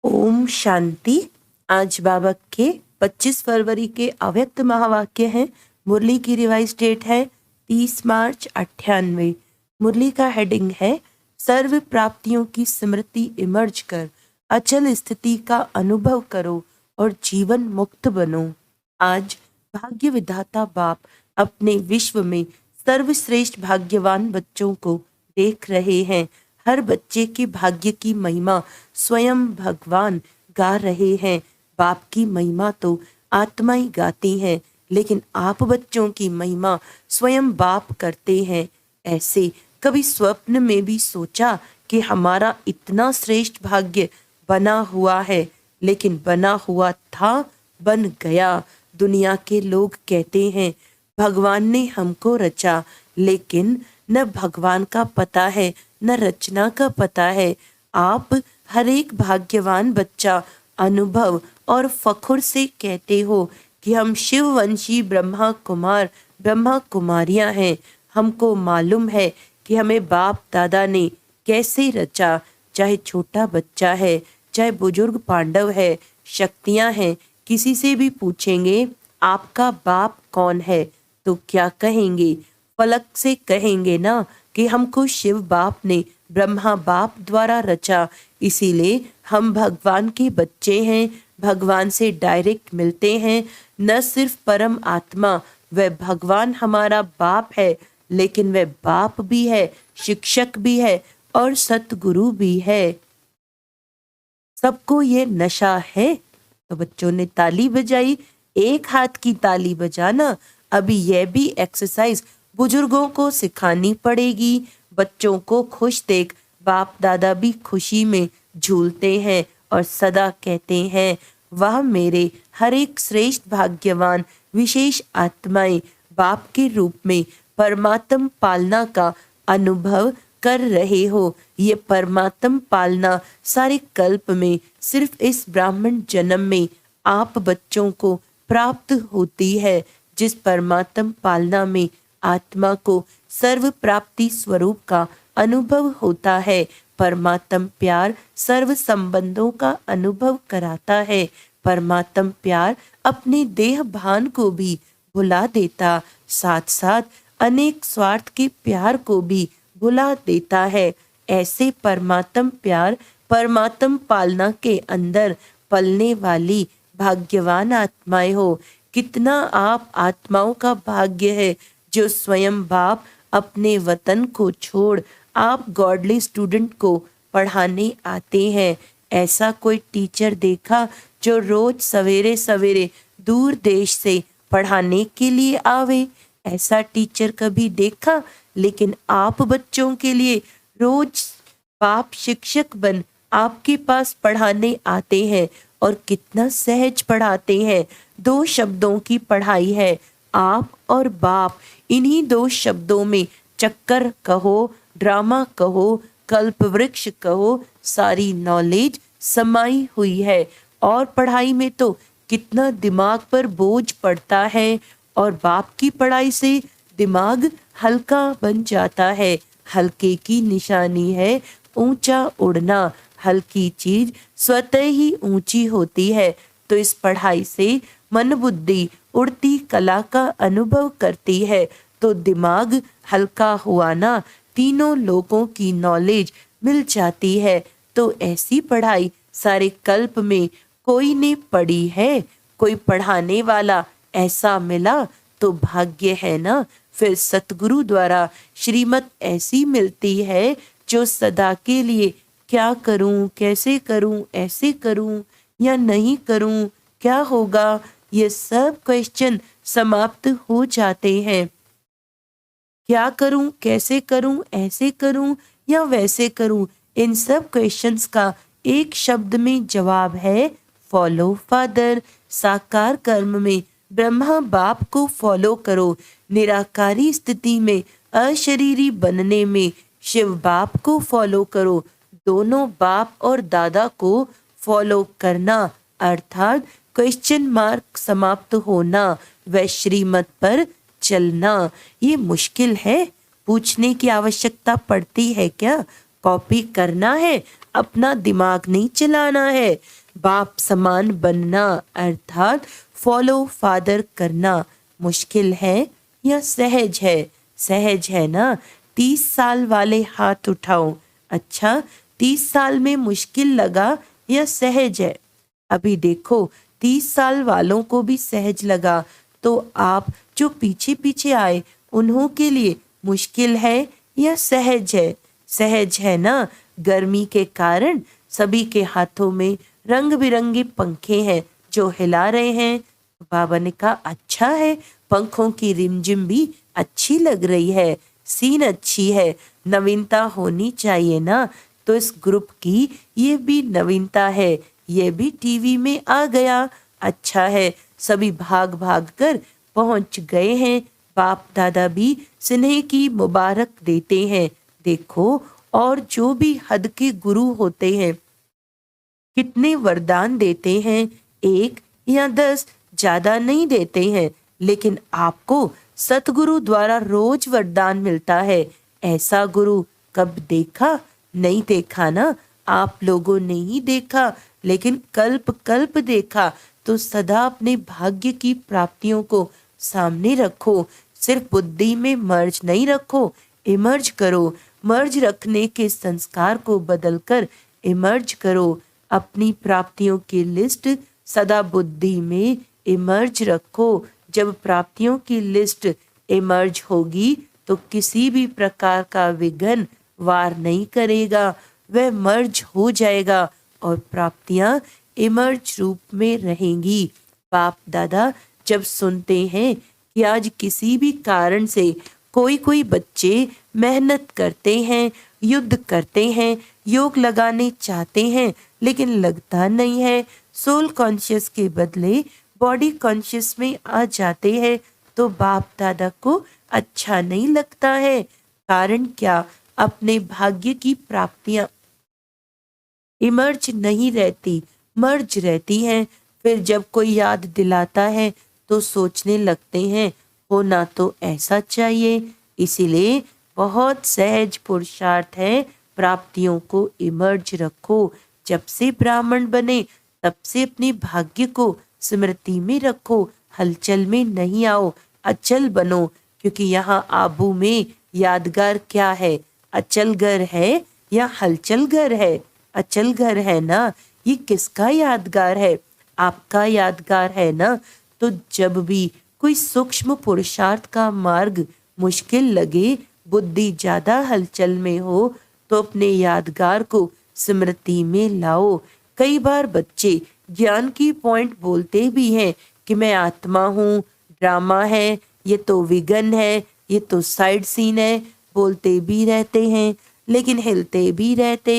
ओम शांति। आज बाबा के 25 फरवरी के अव्यक्त महावाक्य हैं। मुरली की रिवाइज डेट है 30 मार्च 98। मुरली का हेडिंग है सर्व प्राप्तियों की स्मृति इमर्ज कर अचल स्थिति का अनुभव करो और जीवन मुक्त बनो। आज भाग्य विधाता बाप अपने विश्व में सर्वश्रेष्ठ भाग्यवान बच्चों को देख रहे हैं। हर बच्चे के भाग्य की महिमा स्वयं भगवान गा रहे हैं। बाप की महिमा तो आत्मा ही गाती है, लेकिन आप बच्चों की महिमा स्वयं बाप करते हैं। ऐसे कभी स्वप्न में भी सोचा कि हमारा इतना श्रेष्ठ भाग्य बना हुआ है, लेकिन बना हुआ था, बन गया। दुनिया के लोग कहते हैं भगवान ने हमको रचा, लेकिन न भगवान का पता है न रचना का पता है। आप हर एक भाग्यवान बच्चा अनुभव और फखुर से कहते हो कि हम शिववंशी ब्रह्मा कुमार ब्रह्मा कुमारियां हैं। हमको मालूम है कि हमें बाप दादा ने कैसे रचा। चाहे छोटा बच्चा है, चाहे बुजुर्ग पांडव है, शक्तियां हैं। किसी से भी पूछेंगे आपका बाप कौन है तो क्या कहेंगे? फलक से कहेंगे ना कि हमको शिव बाप ने ब्रह्मा बाप द्वारा रचा, इसीलिए हम भगवान के बच्चे हैं, भगवान से डायरेक्ट मिलते हैं। न सिर्फ परम आत्मा वह भगवान हमारा बाप है, लेकिन वह बाप भी है, शिक्षक भी है और सतगुरु भी है। सबको ये नशा है। तो बच्चों ने ताली बजाई, एक हाथ की ताली बजाना। अभी यह भी एक्सरसाइज बुजुर्गों को सिखानी पड़ेगी। बच्चों को खुश देख बाप दादा भी खुशी में झूलते हैं और सदा कहते हैं वाह मेरे हर एक श्रेष्ठ भाग्यवान विशेष आत्माएं बाप के रूप में परमात्म पालना का अनुभव कर रहे हो। ये परमात्म पालना सारे कल्प में सिर्फ इस ब्राह्मण जन्म में आप बच्चों को प्राप्त होती है। जिस परमात्म पालना में आत्मा को सर्व प्राप्ति स्वरूप का अनुभव होता है। परमात्म प्यार सर्व संबंधों का अनुभव कराता है। परमात्म प्यार अपने देह भान को भी भुला देता, साथ साथ अनेक स्वार्थ के प्यार को भी भुला देता है। ऐसे परमात्म प्यार परमात्म पालना के अंदर पलने वाली भाग्यवान आत्माएं हो। कितना आप आत्माओं का भाग्य है जो स्वयं बाप अपने वतन को छोड़ आप गॉडली स्टूडेंट को पढ़ाने आते हैं। ऐसा कोई टीचर देखा जो रोज सवेरे सवेरे दूर देश से पढ़ाने के लिए आवे? ऐसा टीचर कभी देखा? लेकिन आप बच्चों के लिए रोज बाप शिक्षक बन आपके पास पढ़ाने आते हैं और कितना सहज पढ़ाते हैं। 2 शब्दों की पढ़ाई है, आप और बाप। इन्हीं 2 शब्दों में चक्कर कहो, ड्रामा कहो, कल्प वृक्ष कहो, सारी नॉलेज समाई हुई है। और पढ़ाई में तो कितना दिमाग पर बोझ पड़ता है, और बाप की पढ़ाई से दिमाग हल्का बन जाता है। हल्के की निशानी है ऊंचा उड़ना। हल्की चीज स्वतः ही ऊंची होती है। तो इस पढ़ाई से मन बुद्धि उड़ती कला का अनुभव करती है, तो दिमाग हल्का हुआ ना, तीनों लोगों की नॉलेज मिल जाती है। तो ऐसी पढ़ाई सारे कल्प में कोई ने पढ़ी है? कोई पढ़ाने वाला ऐसा मिला तो भाग्य है ना। फिर सतगुरु द्वारा श्रीमत ऐसी मिलती है जो सदा के लिए क्या करूं, कैसे करूं, ऐसे करूं या नहीं करूं, क्या होगा, ये सब क्वेश्चन समाप्त हो जाते हैं। क्या करूं, कैसे करूं, ऐसे करूं या वैसे करूं, इन सब क्वेश्चंस का एक शब्द में जवाब है फॉलो फादर। साकार कर्म में ब्रह्मा बाप को फॉलो करो। निराकारी स्थिति में अशरीरी बनने में शिव बाप को फॉलो करो। दोनों बाप और दादा को फॉलो करना अर्थात क्वेश्चन मार्क समाप्त होना, व श्रीमत पर चलना। ये मुश्किल है? पूछने की आवश्यकता पड़ती है क्या? कॉपी करना है, अपना दिमाग नहीं चलाना है। बाप समान बनना अर्थात फॉलो फादर करना मुश्किल है या सहज है? सहज है ना? 30 साल वाले हाथ उठाओ। अच्छा, 30 साल में मुश्किल लगा या सहज है? अभी देखो, 30 साल वालों को भी सहज लगा, तो आप जो पीछे पीछे आए उन्हों के लिए मुश्किल है या सहज है? सहज है ना? गर्मी के कारण सभी के हाथों में रंग बिरंगे पंखे हैं जो हिला रहे हैं। बाबा ने कहा, अच्छा है, पंखों की रिमझिम भी अच्छी लग रही है, सीन अच्छी है, नवीनता होनी चाहिए ना। तो इस ग्रुप की ये भी नवीनता है, ये भी टीवी में आ गया। अच्छा है, सभी भाग भाग कर पहुंच गए हैं। बाप दादा भी स्नेह की मुबारक देते हैं। देखो, और जो भी हद के गुरु होते हैं कितने वरदान देते हैं, 1 या 10, ज्यादा नहीं देते हैं, लेकिन आपको सतगुरु द्वारा रोज वरदान मिलता है। ऐसा गुरु कब देखा? नहीं देखा ना, आप लोगों ने ही देखा, लेकिन कल्प कल्प देखा। तो सदा अपने भाग्य की प्राप्तियों को सामने रखो, सिर्फ बुद्धि में मर्ज नहीं रखो, इमर्ज करो। मर्ज रखने के संस्कार को बदलकर इमर्ज करो। अपनी प्राप्तियों की लिस्ट सदा बुद्धि में इमर्ज रखो। जब प्राप्तियों की लिस्ट इमर्ज होगी तो किसी भी प्रकार का विघ्न वार नहीं करेगा, वह मर्ज हो जाएगा और प्राप्तियां इमर्ज रूप में रहेंगी। बाप दादा जब सुनते हैं कि आज किसी भी कारण से कोई बच्चे मेहनत करते हैं, युद्ध करते हैं, योग लगाने चाहते हैं, लेकिन लगता नहीं है, सोल कॉन्शियस के बदले बॉडी कॉन्शियस में आ जाते हैं, तो बाप दादा को अच्छा नहीं लगता है। कारण क्या? अपने भाग्य की प्राप्तियां इमर्ज नहीं रहती, मर्ज रहती हैं। फिर जब कोई याद दिलाता है तो सोचने लगते हैं, होना तो ऐसा चाहिए। इसीलिए बहुत सहज पुरुषार्थ है, प्राप्तियों को इमर्ज रखो। जब से ब्राह्मण बने तब से अपने भाग्य को स्मृति में रखो, हलचल में नहीं आओ, अचल बनो। क्योंकि यहाँ आबू में यादगार क्या है? अचल घर है या हलचल घर है? अचल घर है ना। ये किसका यादगार है? आपका यादगार है ना। तो जब भी कोई सूक्ष्म पुरुषार्थ का मार्ग मुश्किल लगे, बुद्धि ज्यादा हलचल में हो, तो अपने यादगार को स्मृति में लाओ। कई बार बच्चे ज्ञान की पॉइंट बोलते भी हैं कि मैं आत्मा हूँ, ड्रामा है, ये तो विघन है, ये तो साइड सीन है, बोलते भी रहते हैं, लेकिन हिलते भी रहते,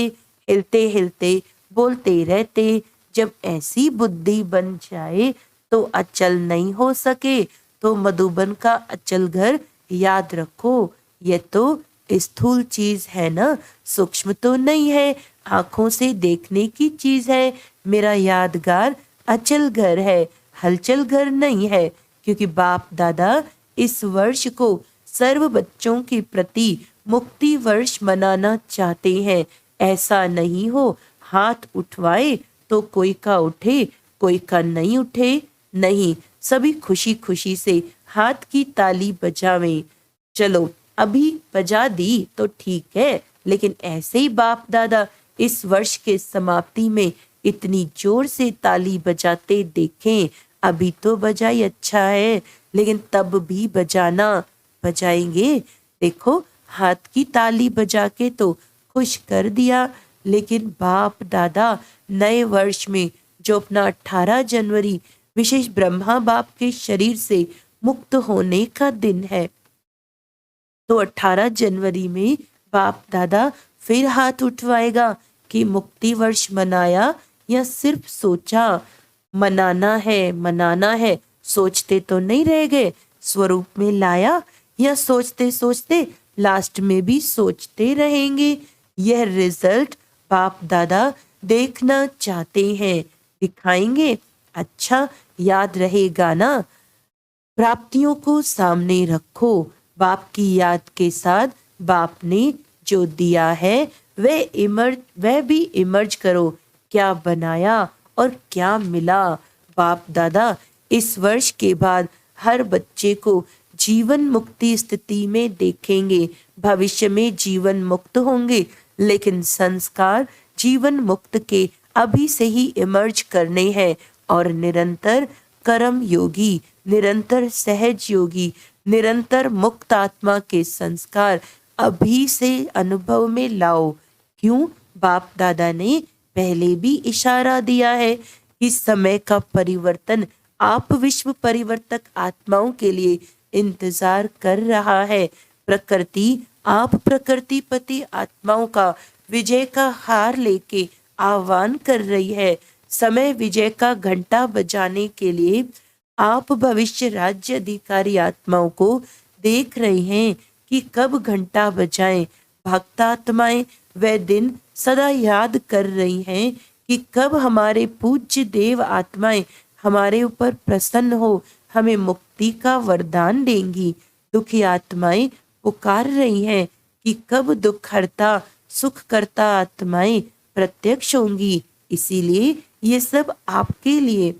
हिलते हिलते बोलते रहते। जब ऐसी बुद्धि बन जाए तो अचल नहीं हो सके, तो मधुबन का अचल घर याद रखो। ये तो स्थूल चीज है ना, सूक्ष्म तो नहीं है, आंखों से देखने की चीज है। मेरा यादगार अचल घर है, हलचल घर नहीं है। क्योंकि बाप दादा इस वर्ष को सर्व बच्चों के प्रति मुक्ति वर्ष मनाना चाहते हैं। ऐसा नहीं हो हाथ उठवाए तो कोई का उठे, कोई का नहीं उठे। नहीं, सभी खुशी खुशी से हाथ की ताली बजावें। चलो अभी बजा दी तो ठीक है, लेकिन ऐसे ही बाप दादा इस वर्ष के समाप्ति में इतनी जोर से ताली बजाते देखें। अभी तो बजाई अच्छा है, लेकिन तब भी बजाना। बजाएंगे, देखो हाथ की ताली बजा के तो खुश कर दिया, लेकिन बाप दादा नए वर्ष में जो अपना 18 जनवरी विशेष ब्रह्मा बाप के शरीर से मुक्त होने का दिन है, तो 18 जनवरी में बाप दादा फिर हाथ उठवाएगा कि मुक्ति वर्ष मनाया या सिर्फ सोचा। मनाना है, सोचते तो नहीं रह गए, स्वरूप में लाया या सोचते सोचते लास्ट में भी सोचते रहेंगे। यह रिजल्ट बाप दादा देखना चाहते हैं, दिखाएंगे। अच्छा, याद रहेगा ना। प्राप्तियों को सामने रखो, बाप की याद के साथ बाप ने जो दिया है वह भी इमर्ज करो, क्या बनाया और क्या मिला। बाप दादा इस वर्ष के बाद हर बच्चे को जीवन मुक्ति स्थिति में देखेंगे। भविष्य में जीवन मुक्त होंगे, लेकिन संस्कार जीवन मुक्त के अभी से ही इमर्ज करने हैं और निरंतर कर्म योगी, निरंतर सहज योगी, निरंतर मुक्त आत्मा के संस्कार अभी से अनुभव में लाओ। क्यों? बाप दादा ने पहले भी इशारा दिया है कि समय का परिवर्तन आप विश्व परिवर्तक आत्माओं के लिए इंतजार कर रहा है। प्रकृति आप प्रकृतिपति आत्माओं का विजय का हार लेके आह्वान कर रही है। समय विजय का घंटा बजाने के लिए आप भविष्य राज्य अधिकारी आत्माओं को देख रहे हैं कि कब घंटा बजाएं। भक्तात्माएं वह दिन सदा याद कर रही हैं कि कब हमारे पूज्य देव आत्माएं हमारे ऊपर प्रसन्न हो हमें मुक्ति का वरदान देंगी। दुखी आत्माएं पुकार रही हैं कि कब दुख हरता सुख करता आत्माएं प्रत्यक्ष होंगी। इसीलिए ये सब आपके लिए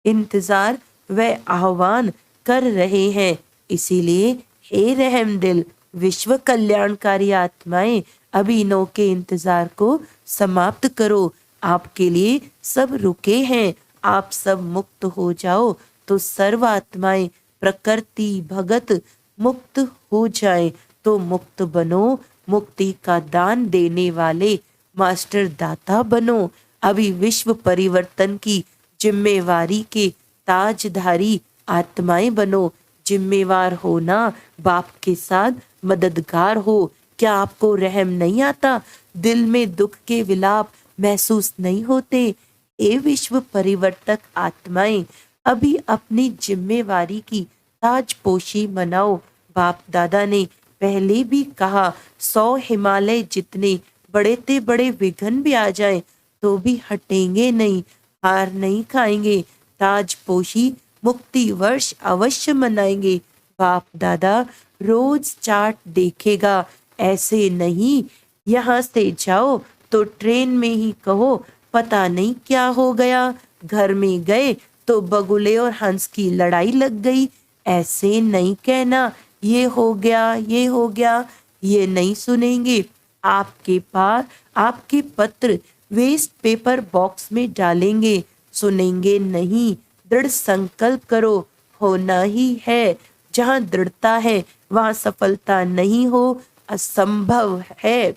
इंतजार व आह्वान कर रहे हैं। इसीलिए हे रहम दिल विश्व कल्याणकारी आत्माएं अभी नो के इंतजार को समाप्त करो। आपके लिए सब रुके हैं। आप सब मुक्त हो जाओ तो सर्व आत्माएं प्रकृति भगत मुक्त हो जाए तो मुक्त बनो। मुक्ति का दान देने वाले मास्टर दाता बनो। अभी विश्व परिवर्तन की जिम्मेवारी के ताजधारी आत्माएं बनो। जिम्मेवार होना बाप के साथ मददगार हो। क्या आपको रहम नहीं आता? दिल में दुख के विलाप महसूस नहीं होते? ए विश्व परिवर्तक आत्माएं अभी अपनी जिम्मेवारी की ताजपोशी मनाओ। बाप दादा ने पहले भी कहा 100 हिमालय जितने बड़े ते बड़े विघ्न भी आ जाएं तो भी हटेंगे नहीं, हार नहीं खाएंगे। ताजपोशी मुक्ति वर्ष अवश्य मनाएंगे। बाप दादा रोज चार्ट देखेगा। ऐसे नहीं यहाँ से जाओ तो ट्रेन में ही कहो पता नहीं क्या हो गया। घर में गए तो बगुले और हंस की लड़ाई लग गई। ऐसे नहीं कहना ये हो गया ये हो गया। ये नहीं सुनेंगे। आपके पास आपके पत्र वेस्ट पेपर बॉक्स में डालेंगे। सुनेंगे नहीं। दृढ़ संकल्प करो। होना ही है। जहाँ दृढ़ता है वहाँ सफलता नहीं हो असंभव है।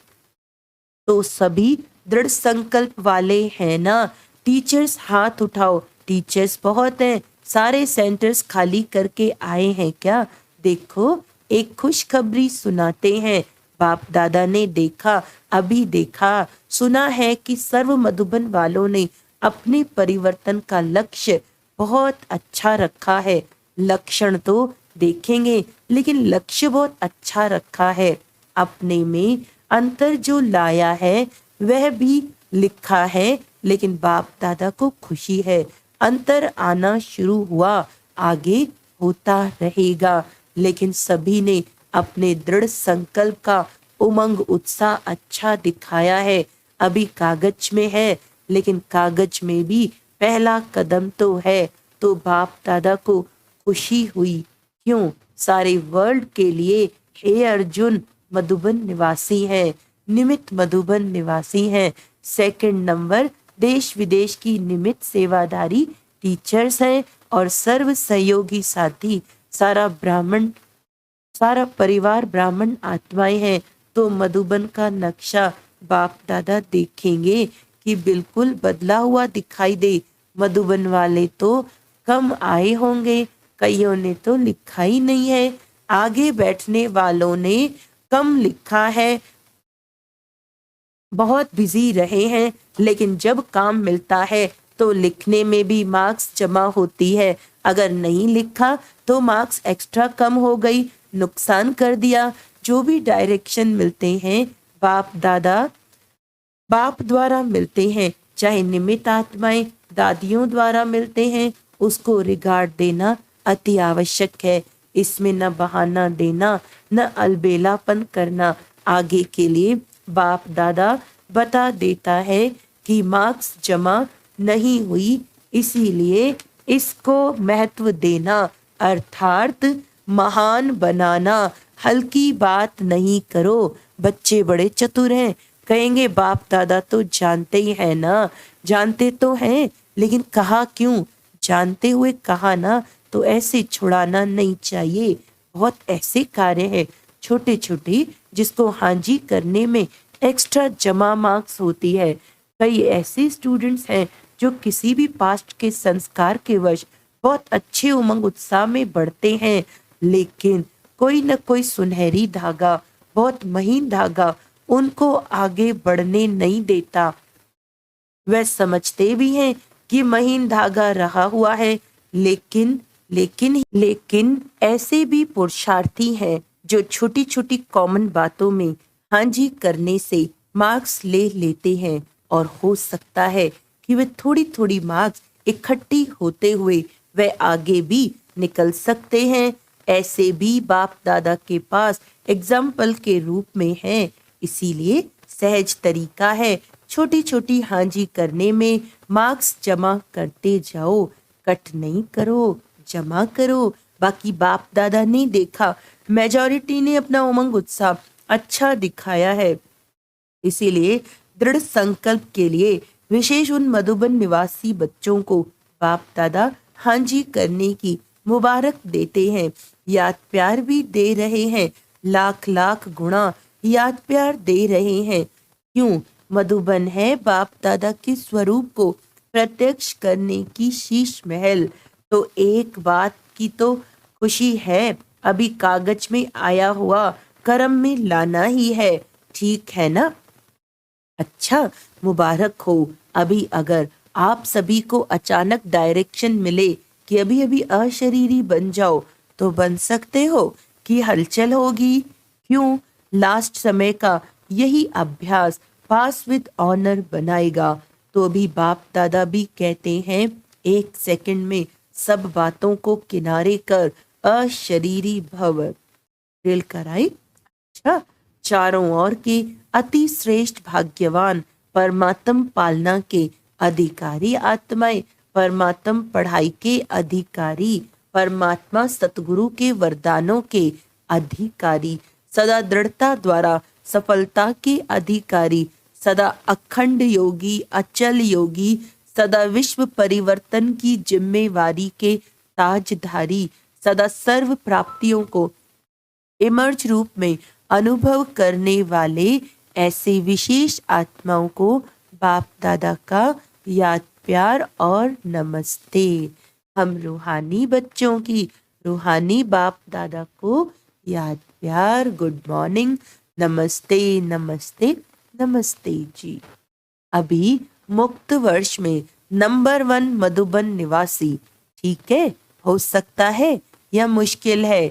तो सभी दृढ़ संकल्प वाले हैं ना? टीचर्स हाथ उठाओ। टीचर्स बहुत हैं। सारे सेंटर्स खाली करके आए हैं क्या? देखो एक खुशखबरी सुनाते हैं। बाप दादा ने देखा अभी देखा सुना है कि सर्व मधुबन वालों ने अपने परिवर्तन का लक्ष्य बहुत अच्छा रखा है। लक्षण तो देखेंगे लेकिन लक्ष्य बहुत अच्छा रखा है। अपने में अंतर जो लाया है वह भी लिखा है, लेकिन बाप दादा को खुशी है। अंतर आना शुरू हुआ, आगे होता रहेगा। लेकिन सभी ने अपने दृढ़ संकल्प का उमंग उत्साह अच्छा दिखाया है। अभी कागज में है, लेकिन कागज में भी पहला कदम तो है। तो बाप दादा को खुशी हुई। क्यों? सारे वर्ल्ड के लिए हे अर्जुन मधुबन निवासी हैं, निमित्त मधुबन निवासी हैं। सेकंड नंबर देश विदेश की निमित्त सेवादारी टीचर्स हैं और सर्व सहयोगी साथी सारा परिवार ब्राह्मण आत्माएं हैं। तो मधुबन का नक्शा बाप दादा देखेंगे कि बिल्कुल बदला हुआ दिखाई दे। मधुबन वाले तो कम आए होंगे, कईयों ने तो लिखा ही नहीं है। आगे बैठने वालों ने कम लिखा है, बहुत बिजी रहे हैं। लेकिन जब काम मिलता है तो लिखने में भी मार्क्स जमा होती है। अगर नहीं लिखा तो मार्क्स एक्स्ट्रा कम हो गई, नुकसान कर दिया। जो भी डायरेक्शन मिलते हैं बाप द्वारा मिलते हैं, चाहे निमित्त आत्माएं दादियों द्वारा मिलते हैं, उसको रिगार्ड देना अति आवश्यक है। इसमें न बहाना देना, न अलबेलापन करना। आगे के लिए बाप दादा बता देता है कि मार्क्स जमा नहीं हुई, इसीलिए इसको महत्व देना अर्थात महान बनाना हल्की बात नहीं करो। बच्चे बड़े चतुर हैं, कहेंगे बाप दादा तो जानते ही है ना। जानते तो हैं, लेकिन कहा क्यों? जानते हुए कहा ना, तो ऐसे छुड़ाना नहीं चाहिए। बहुत ऐसे कार्य है छोटे छोटे जिसको हाँ जी करने में एक्स्ट्रा जमा मार्क्स होती है। कई ऐसे स्टूडेंट्स हैं जो किसी भी पास्ट के संस्कार के वश बहुत अच्छे उमंग उत्साह में बढ़ते हैं, लेकिन कोई न कोई सुनहरी धागा, बहुत महीन धागा उनको आगे बढ़ने नहीं देता। वह समझते भी हैं कि महीन धागा रहा हुआ है, लेकिन ऐसे भी पुरुषार्थी हैं जो छोटी छोटी कॉमन बातों में हाँ जी करने से मार्क्स ले लेते हैं, और हो सकता है कि वे थोड़ी थोड़ी मार्क्स इकट्ठी होते हुए वह आगे भी निकल सकते हैं। ऐसे भी बाप दादा के पास एग्जाम्पल के रूप में हैं, इसीलिए सहज तरीका है छोटी छोटी हाँ जी करने में मार्क्स जमा करते जाओ। कट नहीं करो, जमा करो। बाकी बाप दादा ने देखा मेजॉरिटी ने अपना उमंग उत्साह अच्छा दिखाया है, इसीलिए दृढ़ संकल्प के लिए विशेष उन मधुबन निवासी बच्चों को बाप दादा हाँ जी करने की मुबारक देते हैं। याद प्यार भी दे रहे हैं, लाख लाख गुणा याद प्यार दे रहे हैं। क्यों? मधुबन है बाप दादा के स्वरूप को प्रत्यक्ष करने की शीश महल। तो एक बात की तो खुशी है, अभी कागज में आया हुआ कर्म में लाना ही है, ठीक है ना? अच्छा, मुबारक हो। अभी अगर आप सभी को अचानक डायरेक्शन मिले कि अभी अभी अशरीरी बन जाओ, तो बन सकते हो कि हलचल होगी। क्यों? लास्ट समय का यही अभ्यास पास विद ऑनर बनाएगा। तो अभी बाप दादा भी कहते हैं, एक सेकंड में सब बातों को किनारे कर अशरीरी भव। ड्रिल कराई? अच्छा, चारों ओर के अति श्रेष्ठ भाग्यवान परमात्म पालना के अधिकारी आत्माएं, परमात्म पढ़ाई के अधिकारी, परमात्मा सतगुरु के वरदानों के अधिकारी, सदा दृढ़ता द्वारा सफलता के अधिकारी, सदा अखंड योगी, अचल योगी, सदा विश्व परिवर्तन की जिम्मेवारी के ताजधारी, सदा सर्व प्राप्तियों को इमर्ज रूप में अनुभव करने वाले ऐसे विशेष आत्माओं को बाप दादा का याद प्यार और नमस्ते। हम रूहानी बच्चों की रूहानी बाप दादा को याद प्यार, गुड मॉर्निंग, नमस्ते नमस्ते नमस्ते जी। अभी मुक्त वर्ष में नंबर 1 मधुबन निवासी, ठीक है? हो सकता है या मुश्किल है?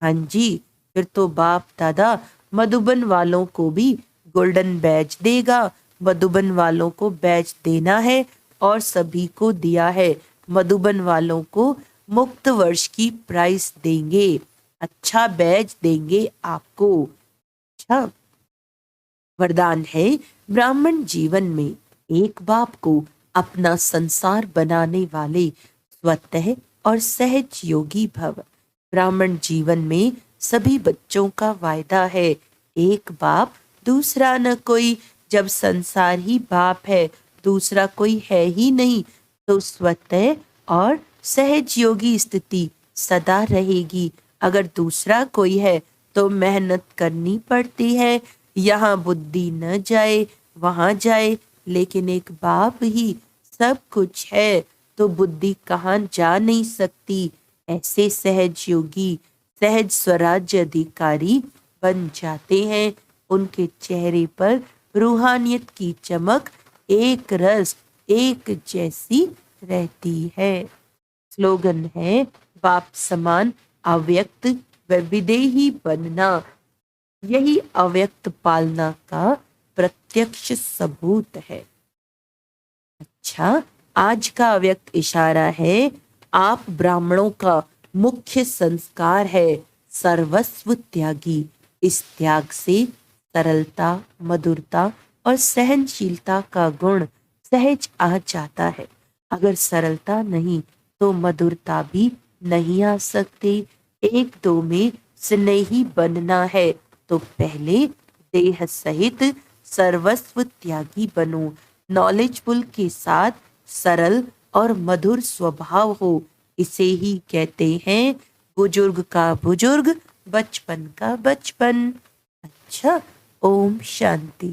हाँ जी, फिर तो बाप दादा मधुबन वालों को भी गोल्डन बैज देगा। मधुबन वालों को बैज देना है और सभी को दिया है। मधुबन वालों को मुक्त वर्ष की प्राइस देंगे, अच्छा बैज देंगे आपको। अच्छा, वरदान है ब्राह्मण जीवन में एक बाप को अपना संसार बनाने वाले स्वतः और सहज योगी भव। ब्राह्मण जीवन में सभी बच्चों का वायदा है, एक बाप दूसरा न कोई। जब संसार ही बाप है, दूसरा कोई है ही नहीं, तो स्वतः और सहज योगी स्थिति सदा रहेगी। अगर दूसरा कोई है तो मेहनत करनी पड़ती है, यहाँ बुद्धि न जाए वहां जाए, लेकिन एक बाप ही सब कुछ है तो बुद्धि कहाँ जा नहीं सकती। ऐसे सहज योगी सहज स्वराज्य अधिकारी बन जाते हैं। उनके चेहरे पर रूहानियत की चमक एक रस एक जैसी रहती है। स्लोगन है बाप समान अव्यक्त व विदेही बनना, यही अव्यक्त पालना का प्रत्यक्ष सबूत है। अच्छा, आज का अव्यक्त इशारा है, आप ब्राह्मणों का मुख्य संस्कार है सर्वस्व त्यागी। इस त्याग से सरलता, मधुरता और सहनशीलता का गुण सहज आ जाता है। अगर सरलता नहीं तो मधुरता भी नहीं आ सकती। एक दो में स्नेही बनना है तो पहले देह सहित सर्वस्व त्यागी बनो। नॉलेजफुल के साथ सरल और मधुर स्वभाव हो, इसे ही कहते हैं बुजुर्ग का बुजुर्ग, बचपन का बचपन। अच्छा, ओम शांति।